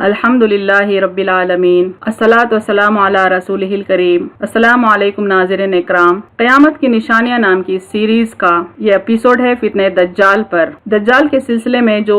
الحمدللہ رب العالمین، الصلاۃ والسلام علی رسولہ الکریم۔ السلام علیکم ناظرین اکرام۔ قیامت کی نشانیاں نام کی سیریز کا یہ ایپیسوڈ ہے فتنہ دجال پر۔ دجال کے سلسلے میں جو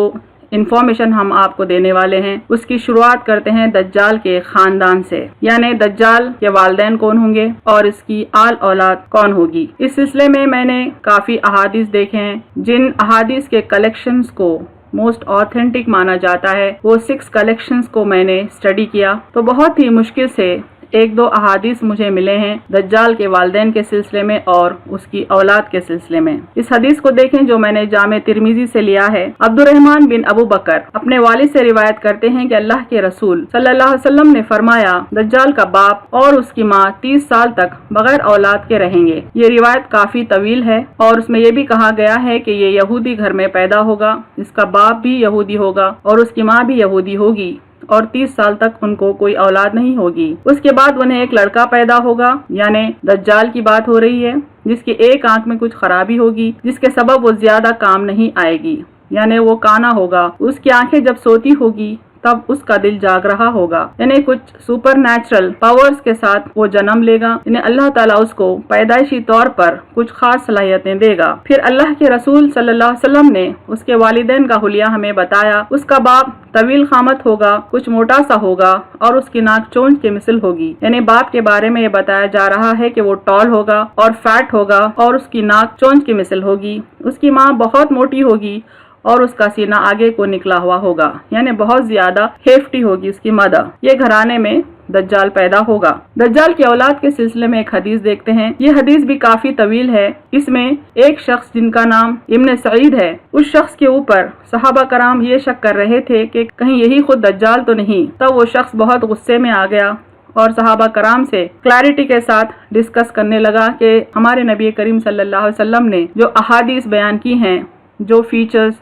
انفارمیشن ہم آپ کو دینے والے ہیں اس کی شروعات کرتے ہیں دجال کے خاندان سے، یعنی دجال کے والدین کون ہوں گے اور اس کی آل اولاد کون ہوگی۔ اس سلسلے میں نے کافی احادیث دیکھے ہیں، جن احادیث کے کلیکشنز کو موسٹ آتھینٹک مانا جاتا ہے، وہ 6 کلیکشنز کو میں نے اسٹڈی کیا تو بہت ہی مشکل سے 1-2 احادیث مجھے ملے ہیں دجال کے والدین کے سلسلے میں اور اس کی اولاد کے سلسلے میں۔ اس حدیث کو دیکھیں جو میں نے جامع ترمذی سے لیا ہے۔ عبد الرحمن بن ابو بکر اپنے والد سے روایت کرتے ہیں کہ اللہ کے رسول صلی اللہ علیہ وسلم نے فرمایا، دجال کا باپ اور اس کی ماں 30 سال تک بغیر اولاد کے رہیں گے۔ یہ روایت کافی طویل ہے اور اس میں یہ بھی کہا گیا ہے کہ یہ یہودی گھر میں پیدا ہوگا، اس کا باپ بھی یہودی ہوگا اور اس کی ماں بھی یہودی ہوگی اور 30 سال تک ان کو کوئی اولاد نہیں ہوگی۔ اس کے بعد انہیں ایک لڑکا پیدا ہوگا، یعنی دجال کی بات ہو رہی ہے، جس کی ایک آنکھ میں کچھ خرابی ہوگی جس کے سبب وہ زیادہ کام نہیں آئے گی، یعنی وہ کانا ہوگا۔ اس کی آنکھیں جب سوتی ہوگی تب اس کا دل جاگ رہا ہوگا، یعنی کچھ سپر نیچرل پاورز کے ساتھ وہ جنم لے گا، یعنی اللہ تعالیٰ اس کو پیدائشی طور پر کچھ خاص صلاحیتیں دے گا۔ پھر اللہ کے رسول صلی اللہ علیہ وسلم نے اس کے والدین کا حلیہ ہمیں بتایا۔ اس کا باپ طویل قامت ہوگا، کچھ موٹا سا ہوگا اور اس کی ناک چونچ کے مثل ہوگی، یعنی باپ کے بارے میں یہ بتایا جا رہا ہے کہ وہ ٹال ہوگا اور فیٹ ہوگا اور اس کی ناک چونچ کی مثل ہوگی۔ اس کی ماں بہت موٹی ہوگی اور اس کا سینہ آگے کو نکلا ہوا ہوگا، یعنی بہت زیادہ ہیفٹی ہوگی اس کی مدر۔ یہ گھرانے میں دجال پیدا ہوگا۔ دجال کی اولاد کے سلسلے میں ایک حدیث دیکھتے ہیں۔ یہ حدیث بھی کافی طویل ہے۔ اس میں ایک شخص جن کا نام ابن سعید ہے، اس شخص کے اوپر صحابہ کرام یہ شک کر رہے تھے کہ کہیں یہی خود دجال تو نہیں۔ تب وہ شخص بہت غصے میں آ گیا اور صحابہ کرام سے کلیئرٹی کے ساتھ ڈسکس کرنے لگا کہ ہمارے نبی کریم صلی اللہ علیہ وسلم نے جو احادیث بیان کی ہیں، جو فیچرز،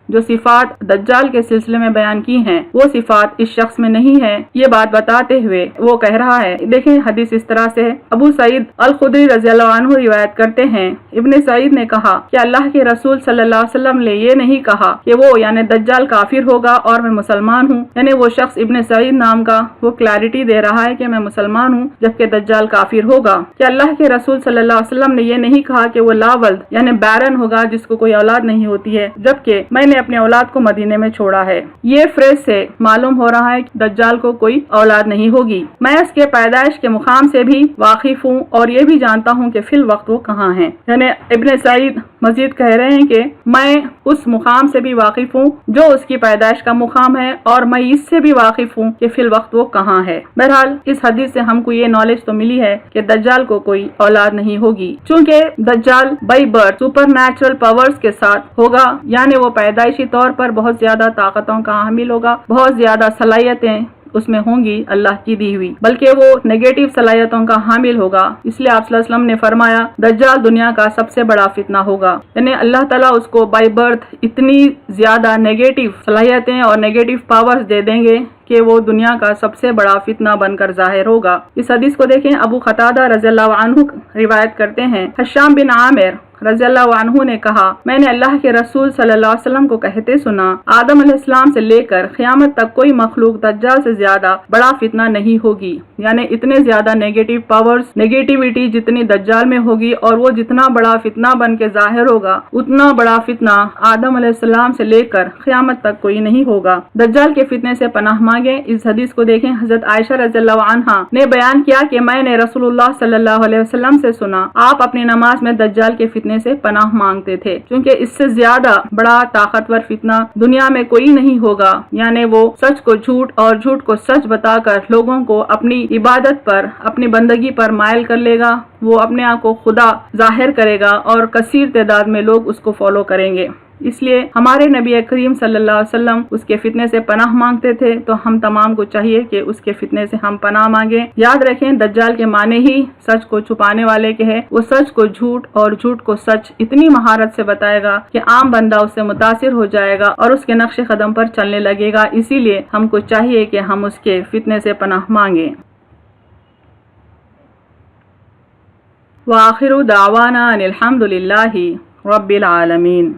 جو صفات دجال کے سلسلے میں بیان کی ہیں، وہ صفات اس شخص میں نہیں ہے۔ یہ بات بتاتے ہوئے وہ کہہ رہا ہے، دیکھیں حدیث اس طرح سے ہے۔ ابو سعید الخدری رضی اللہ عنہ روایت کرتے ہیں، ابن سعید نے کہا کہ اللہ کے رسول صلی اللہ علیہ وسلم نے یہ نہیں کہا کہ وہ یعنی دجال کافر ہوگا اور میں مسلمان ہوں، یعنی وہ شخص ابن سعید نام کا وہ کلیئرٹی دے رہا ہے کہ میں مسلمان ہوں جبکہ دجال کافر ہوگا۔ کہ اللہ کے رسول صلی اللہ علیہ وسلم نے یہ نہیں کہا کہ وہ لا ولد یعنی بیرن ہوگا، جس کو کوئی اولاد نہیں ہوتی ہے، جبکہ میں نے اپنے اولاد کو مدینے میں چھوڑا ہے۔ یہ فریز سے معلوم ہو رہا ہے کہ دجال کو کوئی اولاد نہیں ہوگی۔ میں اس کے پیدائش کے مقام سے بھی واقف ہوں اور یہ بھی جانتا ہوں کہ فی الوقت وہ کہاں ہیں، یعنی ابن سعید مزید کہہ رہے ہیں کہ میں اس مقام سے بھی واقف ہوں جو اس کی پیدائش کا مقام ہے اور میں اس سے بھی واقف ہوں کہ فی الوقت وہ کہاں ہے۔ بہرحال اس حدیث سے ہم کو یہ نالج تو ملی ہے کہ دجال کو کوئی اولاد نہیں ہوگی، چونکہ دجال by birth super natural powers کے ساتھ ہوگا، یعنی وہ پیدائشی طور پر بہت زیادہ طاقتوں کا حامل ہوگا، بہت زیادہ صلاحیتیں اس میں ہوں گی اللہ کی دی ہوئی، بلکہ وہ نیگیٹو صلاحیتوں کا حامل ہوگا۔ اس لیے آپ صلی اللہ علیہ وسلم نے فرمایا دجال دنیا کا سب سے بڑا فتنہ ہوگا، یعنی اللہ تعالیٰ اس کو بائی برتھ اتنی زیادہ نیگیٹو صلاحیتیں اور نیگیٹو پاورز دے دیں گے کہ وہ دنیا کا سب سے بڑا فتنہ بن کر ظاہر ہوگا۔ اس حدیث کو دیکھیں، ابو قتادہ رضی اللہ عنہ روایت کرتے ہیں، حشام بن عامر رضی اللہ عنہ نے کہا، میں نے اللہ کے رسول صلی اللہ علیہ وسلم کو کہتے سنا، آدم علیہ السلام سے لے کر قیامت تک کوئی مخلوق دجال سے زیادہ بڑا فتنہ نہیں ہوگی، یعنی اتنے زیادہ نیگیٹو پاورز، نیگیٹیوٹی جتنی دجال میں ہوگی اور وہ جتنا بڑا فتنہ بن کے ظاہر ہوگا، اتنا بڑا فتنہ آدم علیہ السلام سے لے کر قیامت تک کوئی نہیں ہوگا۔ دجال کے فتنے سے پناہ مانگیں۔ اس حدیث کو دیکھیں، حضرت عائشہ رضی اللہ عنہا نے بیان کیا کہ میں نے رسول اللہ صلی اللہ علیہ وسلم سے سنا، آپ اپنی نماز میں دجال کے فتنے سے پناہ مانگتے تھے، کیونکہ اس سے زیادہ بڑا طاقتور فتنہ دنیا میں کوئی نہیں ہوگا، یعنی وہ سچ کو جھوٹ اور جھوٹ کو سچ بتا کر لوگوں کو اپنی عبادت پر، اپنی بندگی پر مائل کر لے گا، وہ اپنے آپ کو خدا ظاہر کرے گا اور کثیر تعداد میں لوگ اس کو فالو کریں گے۔ اس لیے ہمارے نبی کریم صلی اللہ علیہ وسلم اس کے فتنے سے پناہ مانگتے تھے، تو ہم تمام کو چاہیے کہ اس کے فتنے سے ہم پناہ مانگیں۔ یاد رکھیں دجال کے معنی ہی سچ کو چھپانے والے کے ہے، وہ سچ کو جھوٹ اور جھوٹ کو سچ اتنی مہارت سے بتائے گا کہ عام بندہ اس سے متاثر ہو جائے گا اور اس کے نقش قدم پر چلنے لگے گا۔ اسی لیے ہم کو چاہیے کہ ہم اس کے فتنے سے پناہ مانگیں۔ وآخر دعوانا ان الحمد للہ رب العالمین۔